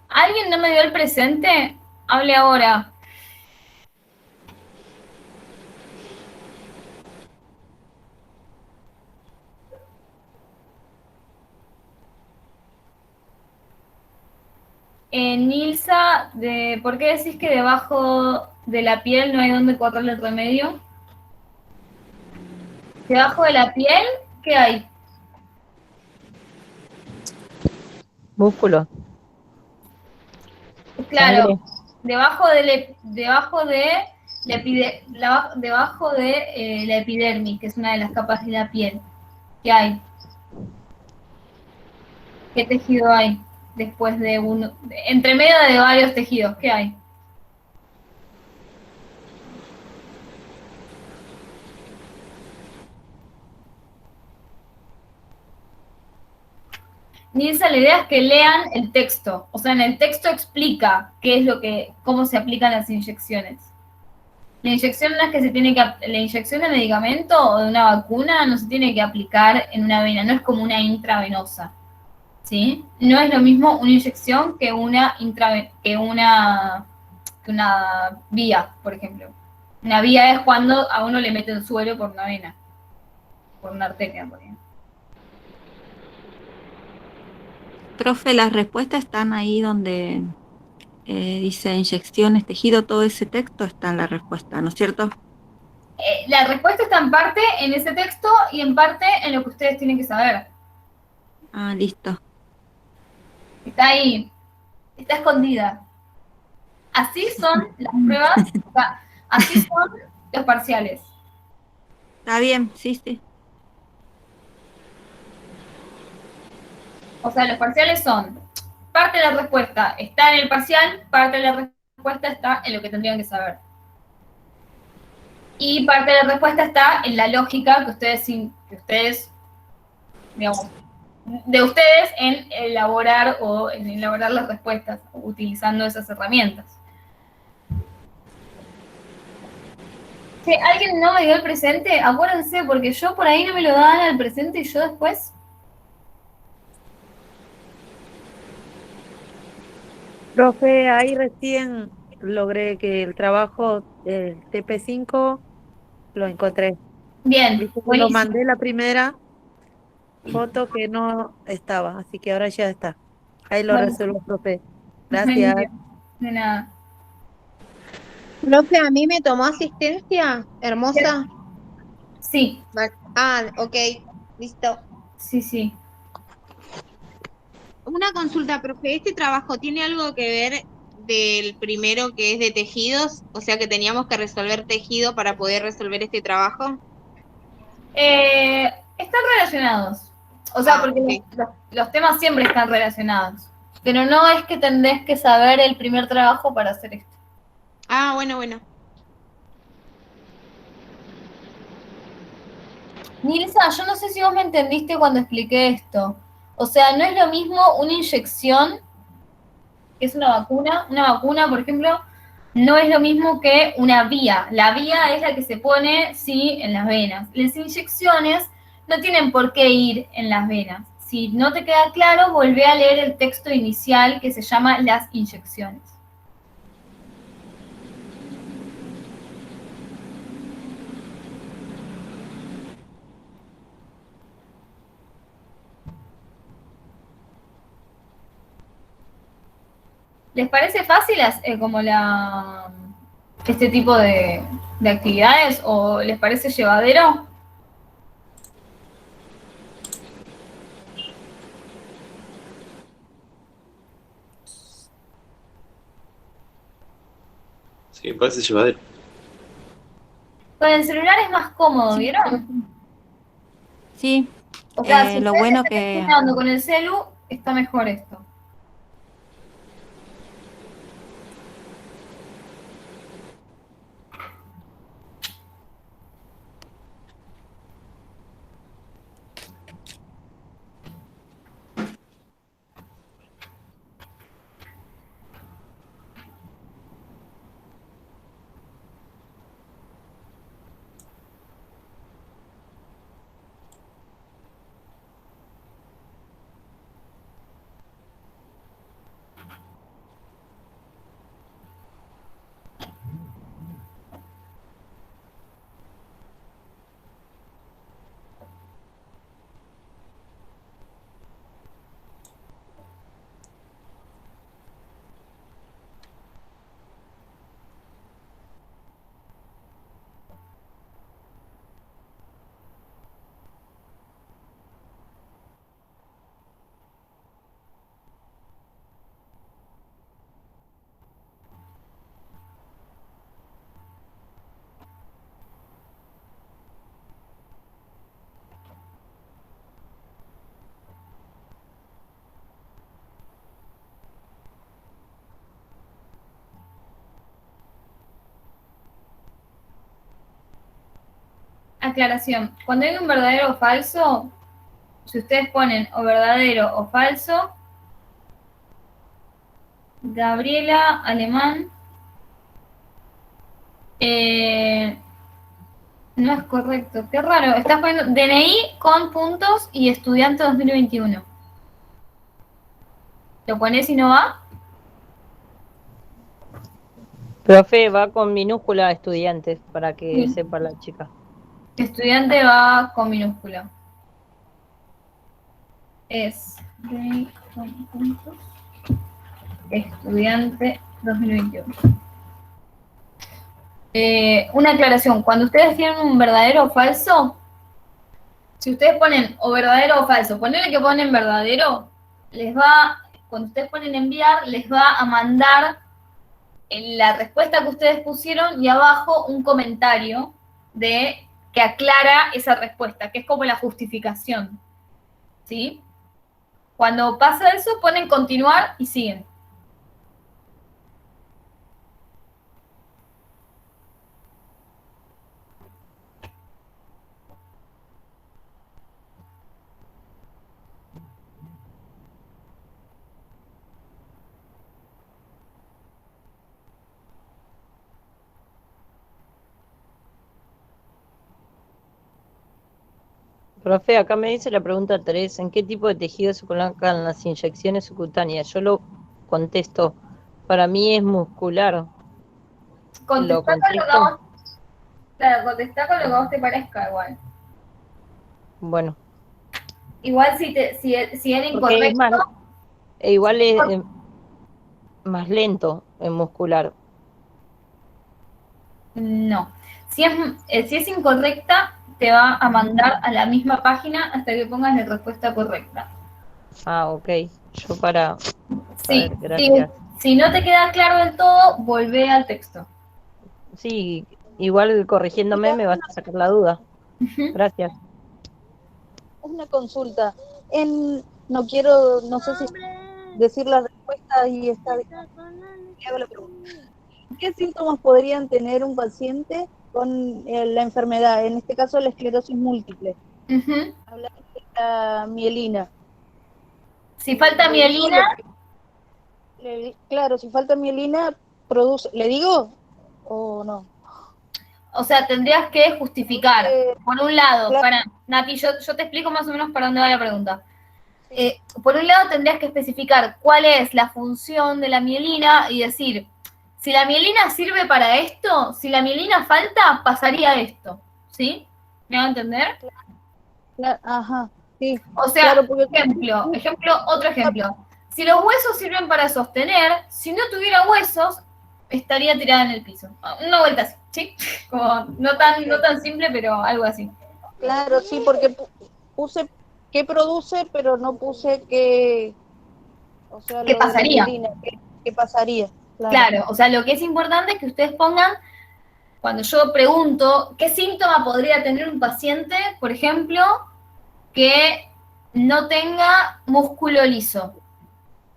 ¿Alguien no me dio el presente? Hable ahora. Nilsa, ¿por qué decís que debajo de la piel no hay donde correrle el remedio? ¿Debajo de la piel qué hay? Músculo. Claro, Sangre. debajo de la epidermis, que es una de las capas de la piel. ¿Qué hay? ¿Qué tejido hay después de uno? Entre medio de varios tejidos, ¿qué hay? Nilsa, la idea es que lean el texto. O sea, en el texto explica cómo se aplican las inyecciones. La inyección no es que la inyección de medicamento o de una vacuna no se tiene que aplicar en una vena, no es como una intravenosa. ¿Sí? No es lo mismo una inyección que una vía, por ejemplo. Una vía es cuando a uno le meten suero por una vena, por una arteria, por ejemplo. Profe, las respuestas están ahí donde dice inyecciones, tejido, todo ese texto está en la respuesta, ¿no es cierto? La respuesta está en parte en ese texto y en parte en lo que ustedes tienen que saber. Ah, listo. Está ahí, está escondida. Así son las pruebas, o sea, así son los parciales. Está bien, sí, sí. O sea, los parciales son, parte de la respuesta está en el parcial, parte de la respuesta está en lo que tendrían que saber. Y parte de la respuesta está en la lógica que ustedes, digamos, de ustedes en elaborar las respuestas utilizando esas herramientas. Si alguien no me dio el presente, acuérdense, porque yo por ahí no me lo dan al presente y yo después. Profe, ahí recién logré que el trabajo del TP5 lo encontré. Bien, Viste que lo buenísimo. mandé la primera foto que no estaba, así que ahora ya está. Ahí lo Buenísimo. resuelvo, profe. Gracias. De nada. Profe, ¿a mí me tomó asistencia, hermosa? Sí. Ah, ok, listo. Sí, sí. Una consulta, profe, ¿este trabajo tiene algo que ver del primero que es de tejidos? O sea que teníamos que resolver tejido para poder resolver este trabajo. Están relacionados. O sea, porque ok. los temas siempre están relacionados. Pero no es que tendés que saber el primer trabajo para hacer esto. Ah, bueno, bueno. Nilsa, yo no sé si vos me entendiste cuando expliqué esto. O sea, no es lo mismo una inyección, que es una vacuna, por ejemplo, no es lo mismo que una vía. La vía es la que se pone, sí, en las venas. Las inyecciones no tienen por qué ir en las venas. Si no te queda claro, volvé a leer el texto inicial que se llama Las inyecciones. ¿Les parece fácil como este tipo de actividades o les parece llevadero? Sí, me parece llevadero. Con el celular es más cómodo, ¿vieron? Sí, O sea, si lo ustedes bueno están que... estudiando con el celu, está mejor esto. Aclaración, cuando hay un verdadero o falso, si ustedes ponen o verdadero o falso, Gabriela Alemán, no es correcto, qué raro, estás poniendo DNI con puntos y estudiante 2021. ¿Lo pones y no va? Profe, va con minúscula estudiantes, para que Sí. sepa la chica. Estudiante va con minúscula. Es DNI con puntos, estudiante 2021. Una aclaración, cuando ustedes tienen un verdadero o falso, si ustedes ponen o verdadero o falso, ponele que ponen verdadero, cuando ustedes ponen enviar, les va a mandar en la respuesta que ustedes pusieron y abajo un comentario que aclara esa respuesta, que es como la justificación, ¿sí? Cuando pasa eso, ponen continuar y siguen. Profe, acá me dice la pregunta 3, ¿en qué tipo de tejido se colocan las inyecciones subcutáneas? Yo lo contesto, para mí es muscular. Lo contesto. Claro, contestá con lo que a vos te parezca igual. Bueno. Igual si era incorrecto. Igual es más lento en muscular. No. Si es incorrecta, te va a mandar a la misma página hasta que pongas la respuesta correcta. Ah, ok. Yo para... Sí, gracias. Si no te queda claro del todo, volvé al texto. Sí, igual corrigiéndome me vas a sacar la duda. Gracias. Una consulta. No sé si decir la respuesta y está bien. Hago la pregunta. ¿Qué síntomas podrían tener un paciente con la enfermedad, en este caso la esclerosis múltiple? Hablando de la mielina. Si falta mielina... Claro, si falta mielina, produce... ¿Le digo o no? O sea, tendrías que justificar. Por un lado, Nati, yo te explico más o menos para dónde va la pregunta. Por un lado, tendrías que especificar cuál es la función de la mielina y decir, si la mielina sirve para esto, si la mielina falta, pasaría esto. ¿Sí? ¿Me va a entender? Ajá, sí. O sea, claro, porque... otro ejemplo. Si los huesos sirven para sostener, si no tuviera huesos, estaría tirada en el piso. Una vuelta así, ¿sí? Como no tan simple, pero algo así. Claro, sí, porque puse qué produce, pero no puse qué... O sea, ¿Qué pasaría? ¿Qué pasaría? Claro, o sea, lo que es importante es que ustedes pongan, cuando yo pregunto, ¿qué síntoma podría tener un paciente, por ejemplo, que no tenga músculo liso?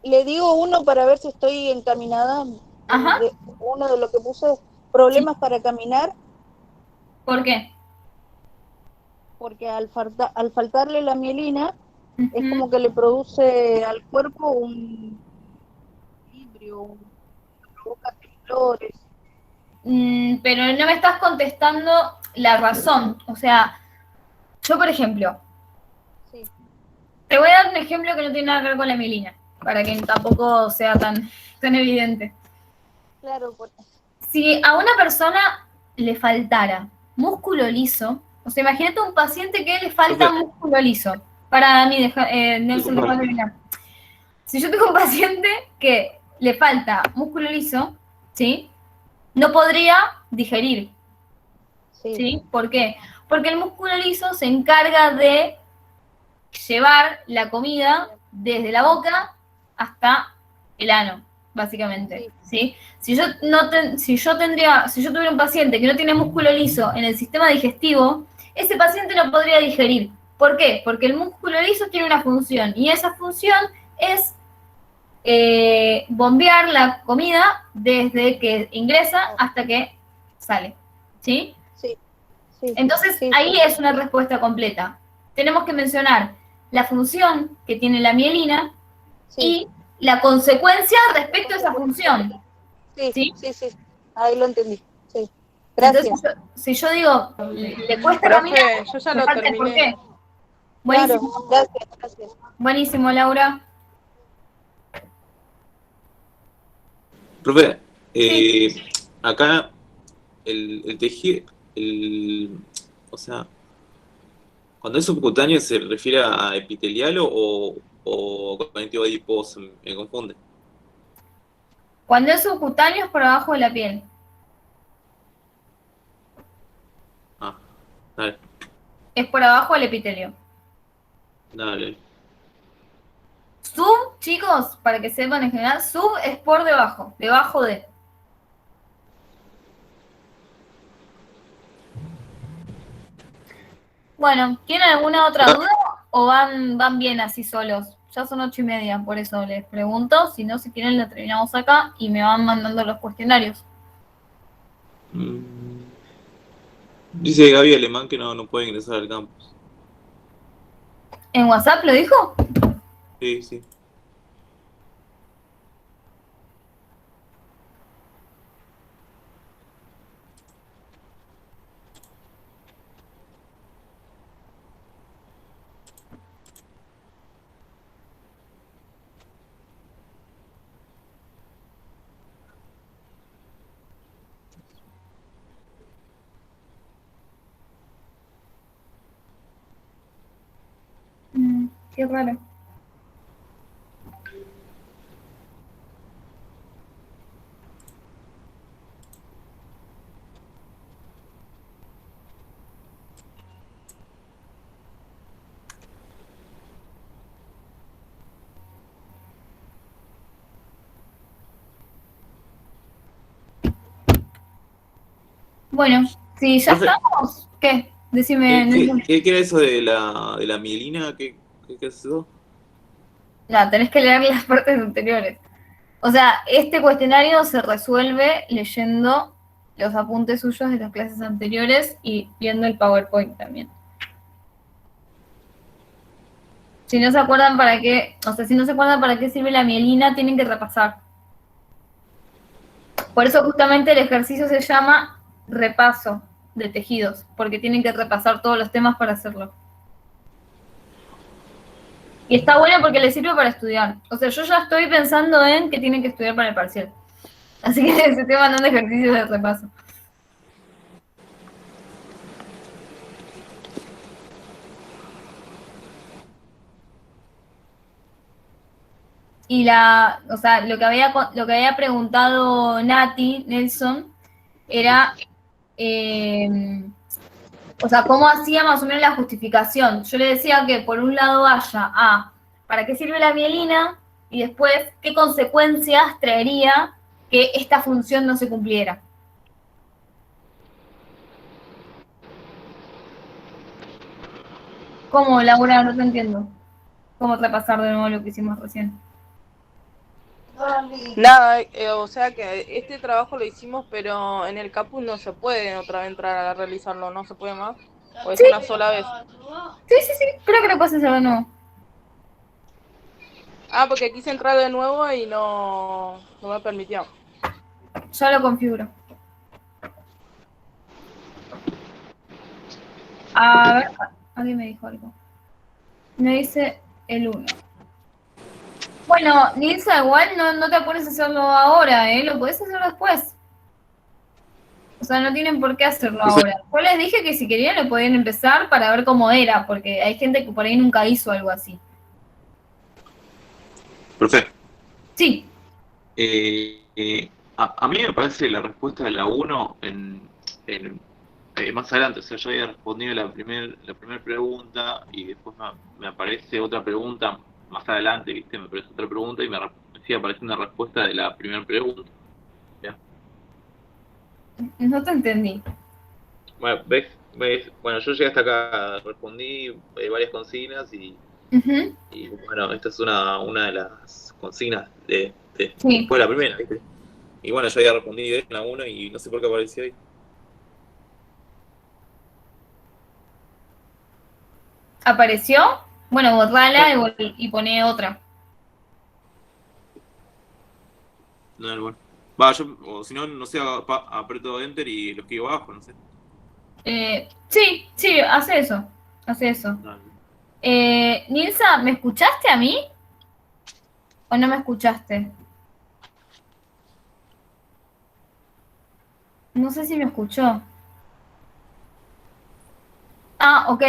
Le digo uno para ver si estoy encaminada. Ajá. Uno de lo que puse, problemas para caminar. ¿Por qué? Porque al faltarle la mielina, es como que le produce al cuerpo un equilibrio, provoca temblores. Pero no me estás contestando la razón. O sea, yo, por ejemplo, te voy a dar un ejemplo que no tiene nada que ver con la mielina, para que tampoco sea tan evidente. Claro, si a una persona le faltara músculo liso, o sea, imagínate un paciente que le falta músculo liso. Para mí, Nelson, déjame terminar. Si yo tengo un paciente que le falta músculo liso, ¿sí? No podría digerir. ¿Sí? ¿Por qué? Porque el músculo liso se encarga de llevar la comida desde la boca hasta el ano, básicamente, ¿sí? Si yo tuviera un paciente que no tiene músculo liso en el sistema digestivo, ese paciente no podría digerir. ¿Por qué? Porque el músculo liso tiene una función, y esa función es bombear la comida desde que ingresa hasta que sale, ¿sí? Entonces, ahí es una respuesta completa. Tenemos que mencionar la función que tiene la mielina y la consecuencia respecto a esa función. Sí. Ahí lo entendí. Sí. Gracias. Entonces, si yo digo, le cuesta caminar, yo ya lo terminé. ¿Por qué? Buenísimo. Claro, gracias. Buenísimo, Laura. Profe, acá el tejido, o sea, cuando es subcutáneo se refiere a epitelial o conectivo adiposo, me confunde. Cuando es subcutáneo es por abajo de la piel. Dale. Es por abajo del epitelio. Dale. Sub, chicos, para que sepan en general, sub es por debajo de. Bueno, ¿tienen alguna otra duda o van bien así solos? Ya son 8:30, por eso les pregunto. Si no, si quieren, la terminamos acá y me van mandando los cuestionarios. Dice Gaby Alemán que no puede ingresar al campus. ¿En WhatsApp lo dijo? Sí, sí. Qué raro. Bueno, si ya Profe. estamos, ¿qué? Decime. ¿Qué era eso de la mielina? ¿Qué es eso? No, tenés que leer las partes anteriores. O sea, este cuestionario se resuelve leyendo los apuntes suyos de las clases anteriores y viendo el PowerPoint también. Si no se acuerdan para qué, si no se acuerdan para qué sirve la mielina, tienen que repasar. Por eso justamente el ejercicio se llama repaso de tejidos, porque tienen que repasar todos los temas para hacerlo. Y está bueno porque les sirve para estudiar. O sea, yo ya estoy pensando en que tienen que estudiar para el parcial. Así que se estoy mandando ejercicios de repaso. Y lo que había preguntado Nelson, era, cómo hacía más o menos la justificación. Yo le decía que por un lado haya ¿para qué sirve la mielina? Y después, ¿qué consecuencias traería que esta función no se cumpliera? ¿Cómo, Laura? No te entiendo. ¿Cómo repasar de nuevo lo que hicimos recién? Nada, o sea que este trabajo lo hicimos, pero en el campus no se puede otra vez entrar a realizarlo, no se puede más, o es una sola vez. Sí, creo que lo puedes hacer de nuevo. Porque quise entrar de nuevo y no me permitió. Ya lo configuro. A ver, alguien me dijo algo. Me dice el 1. Bueno, Nilsa, igual no te apures a hacerlo ahora, lo podés hacer después. O sea, no tienen por qué hacerlo ahora. Yo les dije que si querían lo podían empezar para ver cómo era, porque hay gente que por ahí nunca hizo algo así. Profe. Sí. A mí me parece la respuesta de la 1 más adelante. O sea, yo había respondido la primera pregunta y después me aparece otra pregunta más adelante, ¿viste? Me aparece otra pregunta y me sigue apareciendo una respuesta de la primera pregunta. ¿Ya? No te entendí. Bueno, ¿ves? Bueno, yo llegué hasta acá, respondí varias consignas y bueno, esta es una de las consignas después de la primera, ¿viste? Y bueno, yo había respondido en la 1 y no sé por qué apareció ahí. ¿Apareció? Bueno, borrala y poné otra. No, bueno. O si no, no sé, aprieto Enter y lo escribo abajo, no sé. Sí, hace eso. Nilsa, ¿me escuchaste a mí? ¿O no me escuchaste? No sé si me escuchó. Ok.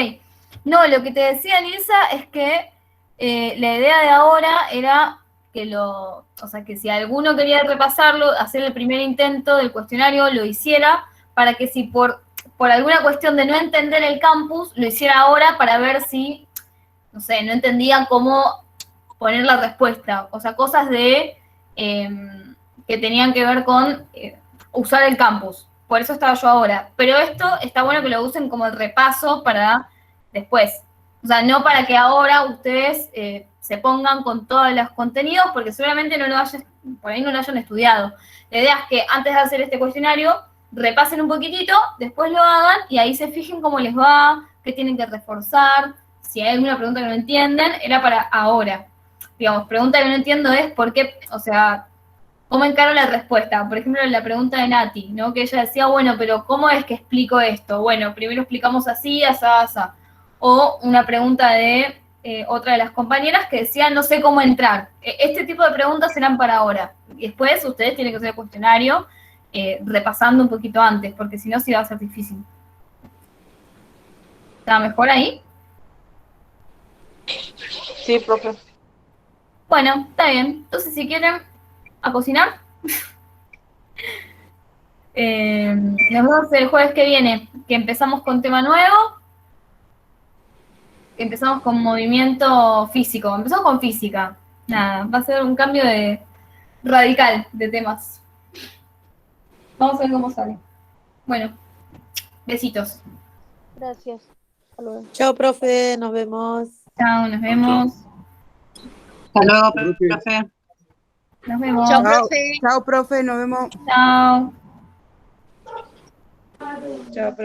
No, lo que te decía, Nilsa, es que la idea de ahora era que si alguno quería repasarlo, hacer el primer intento del cuestionario, lo hiciera, para que si por alguna cuestión de no entender el campus, lo hiciera ahora para ver si, no entendían cómo poner la respuesta. O sea, cosas que tenían que ver con usar el campus. Por eso estaba yo ahora. Pero esto está bueno que lo usen como el repaso para después. O sea, no para que ahora ustedes se pongan con todos los contenidos, porque seguramente por ahí no lo hayan estudiado. La idea es que antes de hacer este cuestionario, repasen un poquitito, después lo hagan y ahí se fijen cómo les va, qué tienen que reforzar, si hay alguna pregunta que no entienden, era para ahora. Digamos, pregunta que no entiendo es por qué, o sea, cómo encaro la respuesta. Por ejemplo, la pregunta de Nati, ¿no? Que ella decía, bueno, pero ¿cómo es que explico esto? Bueno, primero explicamos así, asá, asá. O una pregunta de otra de las compañeras que decía, no sé cómo entrar. Este tipo de preguntas eran para ahora. Y después ustedes tienen que hacer el cuestionario repasando un poquito antes, porque si no, sí va a ser difícil. ¿Está mejor ahí? Sí, profe. Bueno, está bien. Entonces, si quieren, a cocinar. Nos vemos el jueves que viene, que empezamos con tema nuevo. Empezamos con movimiento físico. Empezamos con física. Nada, va a ser un cambio radical de temas. Vamos a ver cómo sale. Bueno, besitos. Gracias. Hasta luego. Chao, profe, nos vemos. Chao, nos vemos. Hasta luego, profe. Nos vemos. Chao, profe. Chao, profe, nos vemos. Chao. Chao, profe.